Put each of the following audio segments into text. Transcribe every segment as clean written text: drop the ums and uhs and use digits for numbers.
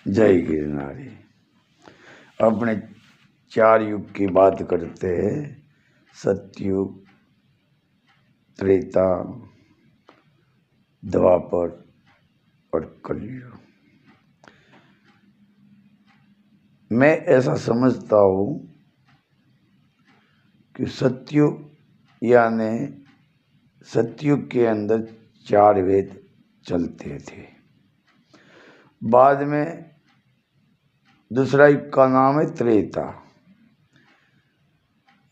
जय गिरनारी। अपने 4 युग की बात करते हैं, सतयुग, त्रेता, द्वापर और कलयुग। मैं ऐसा समझता हूँ कि सतयुग यानी सतयुग के अंदर 4 वेद चलते थे। बाद में दूसरा युग का नाम है त्रेता,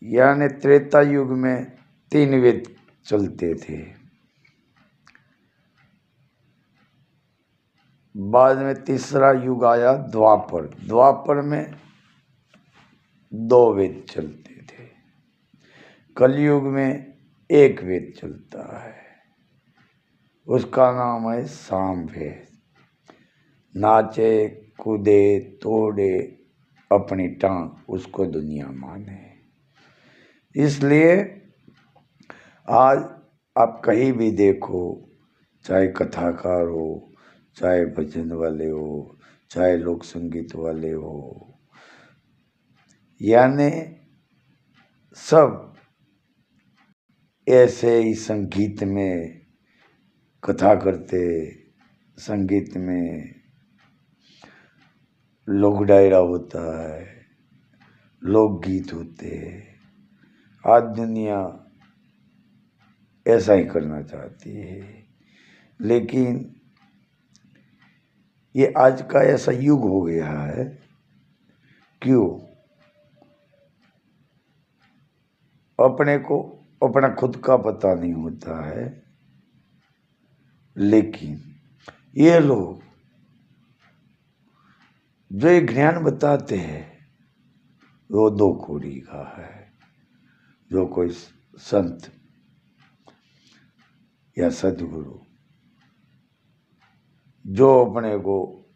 यानी त्रेता युग में 3 वेद चलते थे। बाद में तीसरा युग आया द्वापर। द्वापर में 2 वेद चलते थे। कलयुग में 1 वेद चलता है, उसका नाम है सामवेद। नाचे कूदे तोड़े अपनी टांग, उसको दुनिया माने। इसलिए आज आप कहीं भी देखो, चाहे कथाकार हो, चाहे भजन वाले हो, चाहे लोक संगीत वाले हो, यानी सब ऐसे ही संगीत में कथा करते, संगीत में लोक डायरा होता है, लोकगीत होते हैं। आज दुनिया ऐसा ही करना चाहती है, लेकिन ये आज का ऐसा युग हो गया है। क्यों? अपने को अपना खुद का पता नहीं होता है, लेकिन ये लोग जो ये ज्ञान बताते हैं वो 2 कोड़ी का है। जो कोई संत या सदगुरु जो अपने को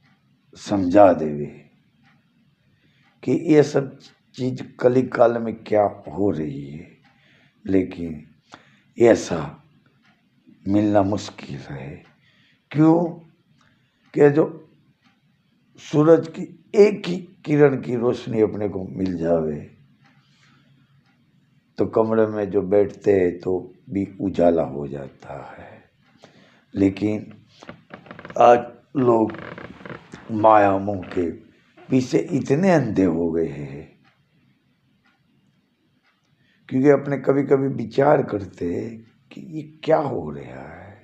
समझा देवे कि ये सब चीज कली काल में क्या हो रही है, लेकिन ऐसा मिलना मुश्किल है। क्यों? कि जो सूरज की एक ही किरण की रोशनी अपने को मिल जावे तो कमरे में जो बैठते हैं तो भी उजाला हो जाता है। लेकिन आज लोग माया मोह के पीछे इतने अंधे हो गए हैं, क्योंकि अपने कभी कभी विचार करते हैं कि ये क्या हो रहा है।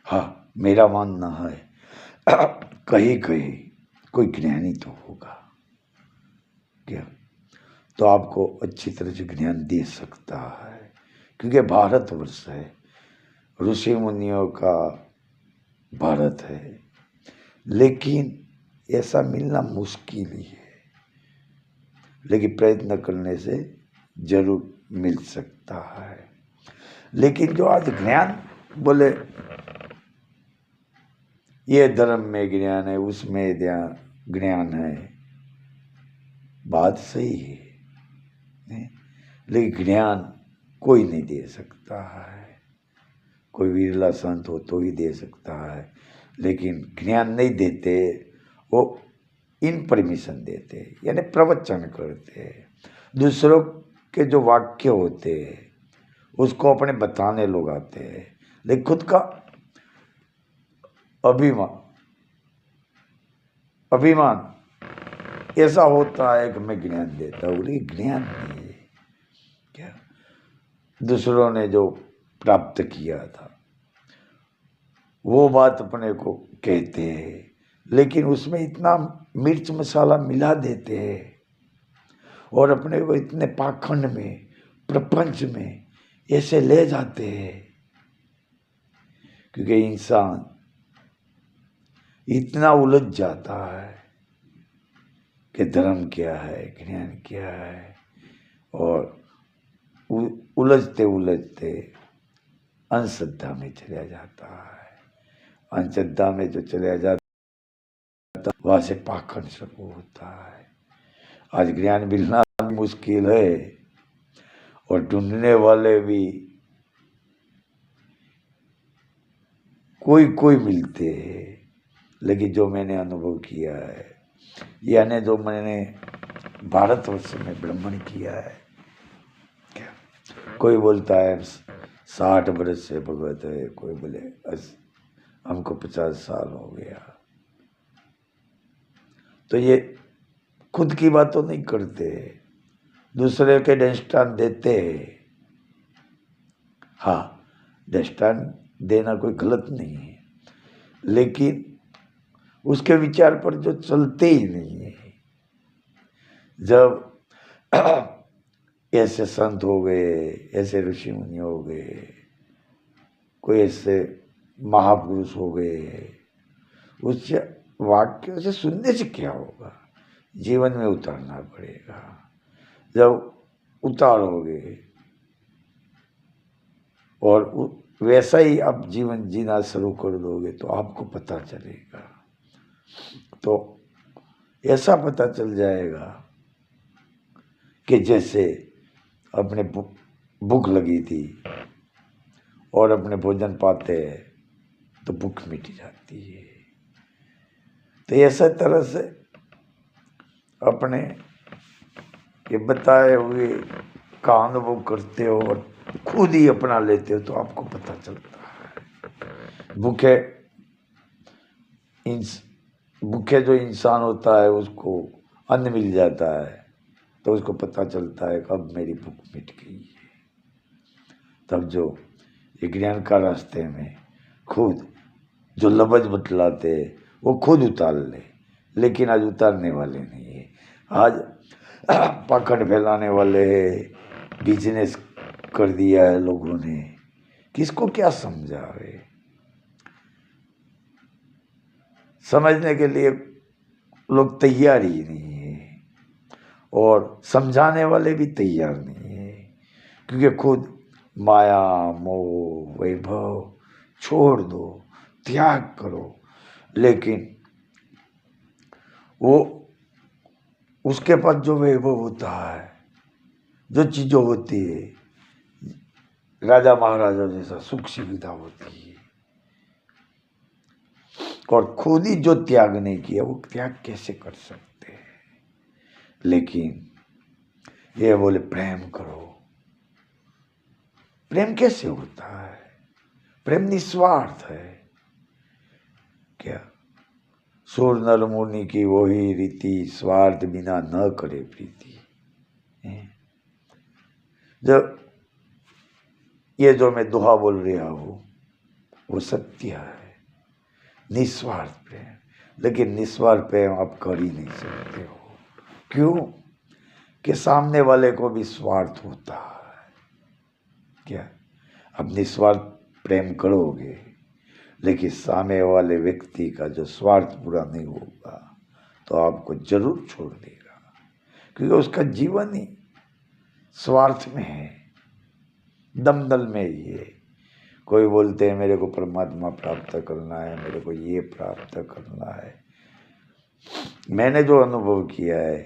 हाँ, मेरा मानना है कहीं कहीं कोई ज्ञानी तो होगा क्या, तो आपको अच्छी तरह से ज्ञान दे सकता है, क्योंकि भारतवर्ष है, ऋषि मुनियों का भारत है। लेकिन ऐसा मिलना मुश्किल ही है, लेकिन प्रयत्न करने से जरूर मिल सकता है। लेकिन जो आज ज्ञान बोले ये धर्म में ज्ञान है, उसमें ज्ञान है, बात सही है, नहीं? लेकिन ज्ञान कोई नहीं दे सकता है। कोई विरला संत हो तो ही दे सकता है, लेकिन ज्ञान नहीं देते, वो इनफॉर्मेशन देते, यानी प्रवचन करते। दूसरों के जो वाक्य होते हैं उसको अपने बताने लोग आते हैं, लेकिन खुद का अभिमान ऐसा होता है कि मैं ज्ञान देता हूँ, लेकिन ज्ञान नहीं है। क्या दूसरों ने जो प्राप्त किया था वो बात अपने को कहते हैं, लेकिन उसमें इतना मिर्च मसाला मिला देते हैं और अपने को इतने पाखंड में, प्रपंच में ऐसे ले जाते हैं, क्योंकि इंसान इतना उलझ जाता है कि धर्म क्या है, ज्ञान क्या है, और उलझते उलझते अंधश्रद्धा में चला जाता है। अंधश्रद्धा में जो चला जाता वहां से पाखंड शुरू होता है। आज ज्ञान मिलना मुश्किल है और ढूंढने वाले भी कोई कोई मिलते हैं, लेकिन जो मैंने अनुभव किया है, यानी जो मैंने भारतवर्ष में भ्रमण किया है, क्या कोई बोलता है 60 बरस से भगवत है, कोई बोले हमको 50 साल हो गया। तो ये खुद की बात तो नहीं करते, दूसरे के दृष्टांत देते हैं। हाँ, दृष्टांत देना कोई गलत नहीं है, लेकिन उसके विचार पर जो चलते ही नहीं है। जब ऐसे संत हो गए, ऐसे ऋषि मुनि हो गए, कोई ऐसे महापुरुष हो गए, उस वाक्य से सुनने से क्या होगा, जीवन में उतारना पड़ेगा। जब उतारोगे और वैसा ही आप जीवन जीना शुरू कर दोगे तो आपको पता चलेगा। तो ऐसा पता चल जाएगा कि जैसे अपने भूख लगी थी और अपने भोजन पाते हैं तो भूख मिट जाती है। तो ऐसा तरह से अपने ये बताए हुए का अनुभव करते हो और खुद ही अपना लेते हो तो आपको पता चलता है। भूखे जो इंसान होता है उसको अन्न मिल जाता है तो उसको पता चलता है कि अब मेरी भूख मिट गई है। तब जो ये ज्ञान का रास्ते में खुद जो लबज बतलाते वो खुद उतार ले, लेकिन आज उतारने वाले नहीं है। आज पाखंड फैलाने वाले है, बिजनेस कर दिया है लोगों ने, किसको क्या समझावे। समझने के लिए लोग तैयार ही नहीं है और समझाने वाले भी तैयार नहीं है, क्योंकि खुद माया मोह वैभव छोड़ दो, त्याग करो। लेकिन वो उसके पास जो वैभव होता है, जो चीज़ों होती है, राजा महाराजा जैसा सुख सुविधा होती है, और खुद ही जो त्याग नहीं किया वो त्याग कैसे कर सकते हैं। लेकिन ये बोले प्रेम करो, प्रेम कैसे होता है? प्रेम निस्वार्थ है। क्या सुर नर मुनि की वही रीति, स्वार्थ बिना न करे प्रीति। जब ये जो मैं दोहा बोल रहा हूँ वो सत्य है, निस्वार्थ प्रेम। लेकिन निस्वार्थ प्रेम आप कर ही नहीं सकते हो। क्यों? कि सामने वाले को भी स्वार्थ होता है। क्या आप निस्वार्थ प्रेम करोगे, लेकिन सामने वाले व्यक्ति का जो स्वार्थ पूरा नहीं होगा तो आपको जरूर छोड़ देगा, क्योंकि उसका जीवन ही स्वार्थ में है, दमदल में ही है। कोई बोलते हैं मेरे को परमात्मा प्राप्त करना है, मेरे को ये प्राप्त करना है। मैंने जो अनुभव किया है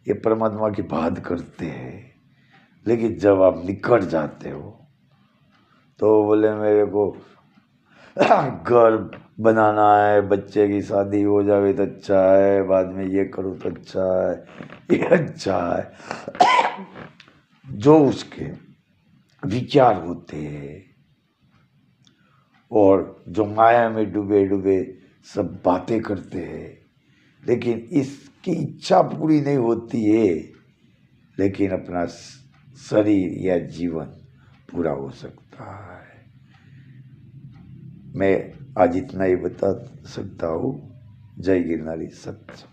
ये परमात्मा की बात करते हैं, लेकिन जब आप निकट जाते हो तो बोले मेरे को घर बनाना है, बच्चे की शादी हो जाए तो अच्छा है, बाद में ये करूँ तो अच्छा है, ये अच्छा है। जो उसके विचार होते हैं और जो माया में डूबे डूबे सब बातें करते हैं, लेकिन इसकी इच्छा पूरी नहीं होती है, लेकिन अपना शरीर या जीवन पूरा हो सकता है। मैं आज इतना ही बता सकता हूँ। जय गिरनारी सत्य।